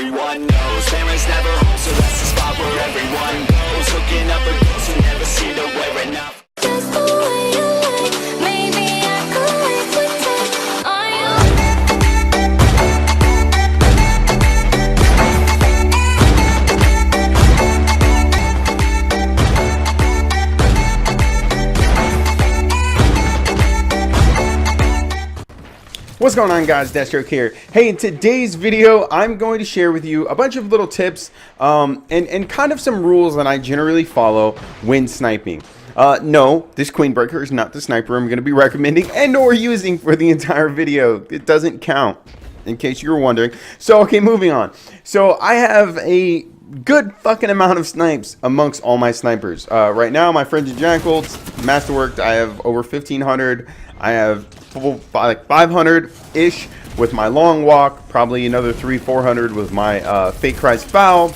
everyone knows parents never home, so that's the spot where everyone goes. Hooking up with those who never seem to wear enough. Just the way you like, maybe I could wait to touch on What's going on, guys? Deathstroke here. Hey, in today's video, I'm going to share with you a bunch of little tips and kind of some rules that I generally follow when sniping. No, this Queen Breaker is not the sniper I'm going to be recommending and or using for the entire video. It doesn't count, in case you were wondering. So, okay, moving on. So, I have a good fucking amount of snipes amongst all my snipers. Right now, my friends and jackals, masterworked, I have over 1,500. I have like 500-ish with my long walk, probably another 300-400 with my fake cries foul.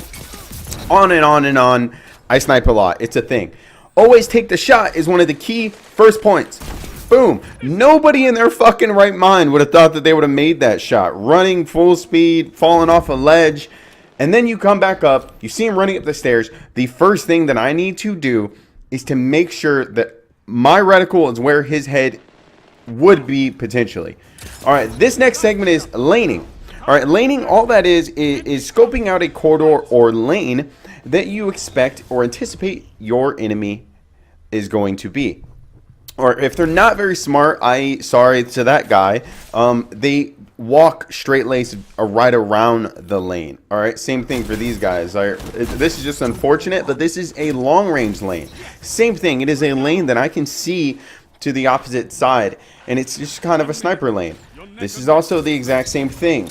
On and on and on. I snipe a lot. It's a thing. Always take the shot is one of the key first points. Boom. Nobody in their fucking right mind would have thought that they would have made that shot. Running full speed, falling off a ledge, and then you come back up. You see him running up the stairs. The first thing that I need to do is to make sure that my reticle is where his head would be potentially. All right, this next segment is laning. All right, laning, all that is scoping out a corridor or lane that you expect or anticipate your enemy is going to be. Or if they're not very smart, sorry to that guy, they walk straight-laced right around the lane. All right, same thing for these guys. This is just unfortunate, but this is a long-range lane. Same thing, it is a lane that I can see to the opposite side, and it's just kind of a sniper lane. This is also the exact same thing.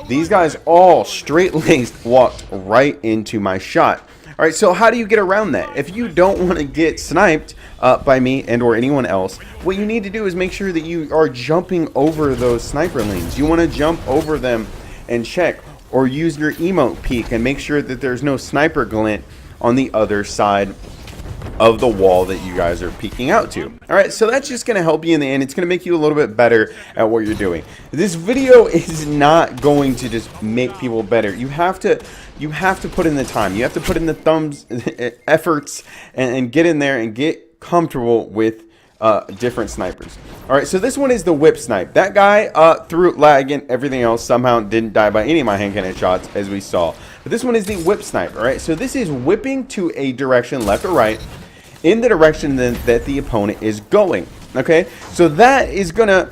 These guys all straight-laced walked right into my shot. All right, so how do you get around that? If you don't want to get sniped by me and or anyone else, what you need to do is make sure that you are jumping over those sniper lanes. You want to jump over them and check, or use your emote peek and make sure that there's no sniper glint on the other side of the wall that you guys are peeking out to. All right, so that's just going to help you in the end. It's going to make you a little bit better at what you're doing. This video is not going to just make people better. You have to put in the time. You have to put in the efforts and get in there and get comfortable with different snipers. All right, so this one is the whip snipe. That guy through lag and everything else somehow didn't die by any of my hand cannon shots, as we saw. But this one is the whip snipe. All right, so this is whipping to a direction, left or right, in the direction that the opponent is going. Okay, so that is gonna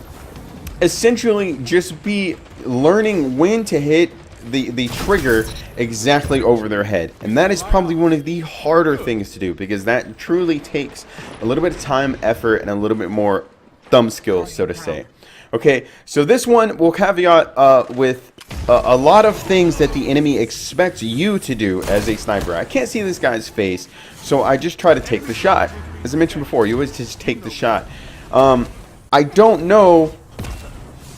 essentially just be learning when to hit the trigger exactly over their head, and that is probably one of the harder things to do, because that truly takes a little bit of time, effort, and a little bit more thumb skills, so to say. Okay, so this one will caveat with a lot of things that the enemy expects you to do as a sniper. I can't see this guy's face, so I just try to take the shot. As I mentioned before, you always just take the shot. I don't know,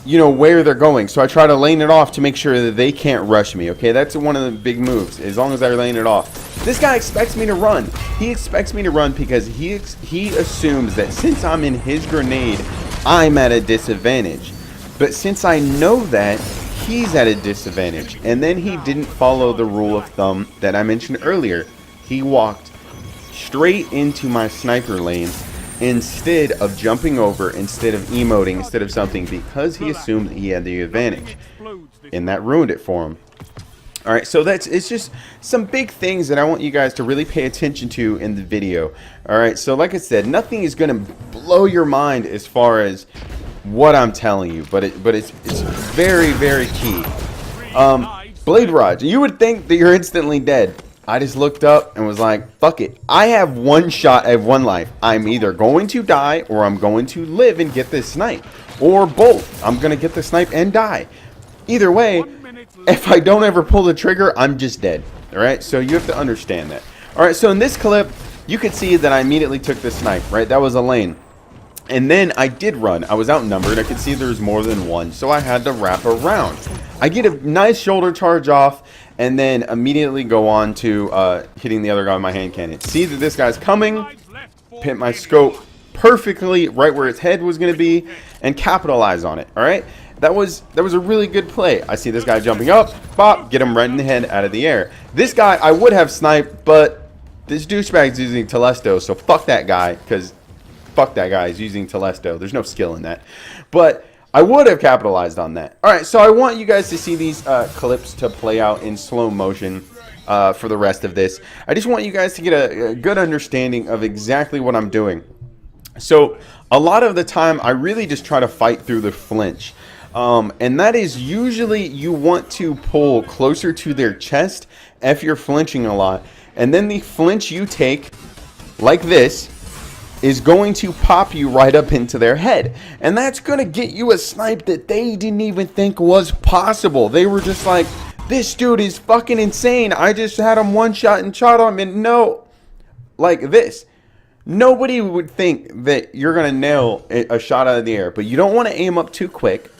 where they're going, so I try to lane it off to make sure that they can't rush me. Okay, that's one of the big moves, as long as I lane it off. This guy expects me to run. He expects me to run because he assumes that since I'm in his grenade, I'm at a disadvantage. But since I know that, he's at a disadvantage. And then he didn't follow the rule of thumb that I mentioned earlier. He walked straight into my sniper lane instead of jumping over, instead of emoting, instead of something, because he assumed he had the advantage, and that ruined it for him. All right, so it's just some big things that I want you guys to really pay attention to in the video. All right, so like I said, nothing is going to blow your mind as far as what I'm telling you, but it's very, very key. Blade barrage. You would think that you're instantly dead. I just looked up and was like, fuck it. I have one shot at one life. I'm either going to die or I'm going to live and get this snipe. Or both. I'm going to get the snipe and die. Either way, if I don't ever pull the trigger, I'm just dead. Alright, so you have to understand that. Alright, so in this clip, you could see that I immediately took the snipe, right? That was a lane. And then I did run. I was outnumbered. I could see there was more than one, so I had to wrap around. I get a nice shoulder charge off, and then immediately go on to hitting the other guy with my hand cannon. See that this guy's coming, hit my scope perfectly right where its head was going to be, and capitalize on it. All right, That was a really good play. I see this guy jumping up, bop, get him right in the head out of the air. This guy I would have sniped, but this douchebag's using Telesto, so fuck that guy, because fuck that guy. He's using Telesto. There's no skill in that. But I would have capitalized on that. Alright, so I want you guys to see these clips to play out in slow motion for the rest of this. I just want you guys to get a good understanding of exactly what I'm doing. So a lot of the time I really just try to fight through the flinch. And that is usually you want to pull closer to their chest if you're flinching a lot. And then the flinch you take, like this, is going to pop you right up into their head. And that's going to get you a snipe that they didn't even think was possible. They were just like, this dude is fucking insane. I just had him one shot and shot him. And no, like this. Nobody would think that you're going to nail a shot out of the air. But you don't want to aim up too quick.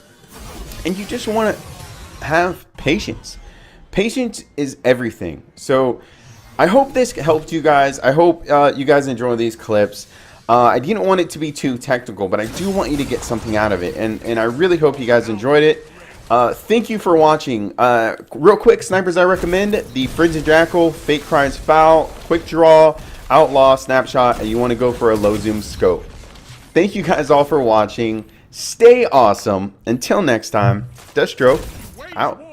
And you just want to have patience. Patience is everything. So I hope this helped you guys. I hope you guys enjoy these clips. I didn't want it to be too technical, but I do want you to get something out of it. And I really hope you guys enjoyed it. Thank you for watching. Real quick, snipers I recommend: the Frenzied Jackal, Fake Cries Foul, Quick Draw, Outlaw, Snapshot, and you want to go for a low zoom scope. Thank you guys all for watching. Stay awesome. Until next time, Deathstroke out.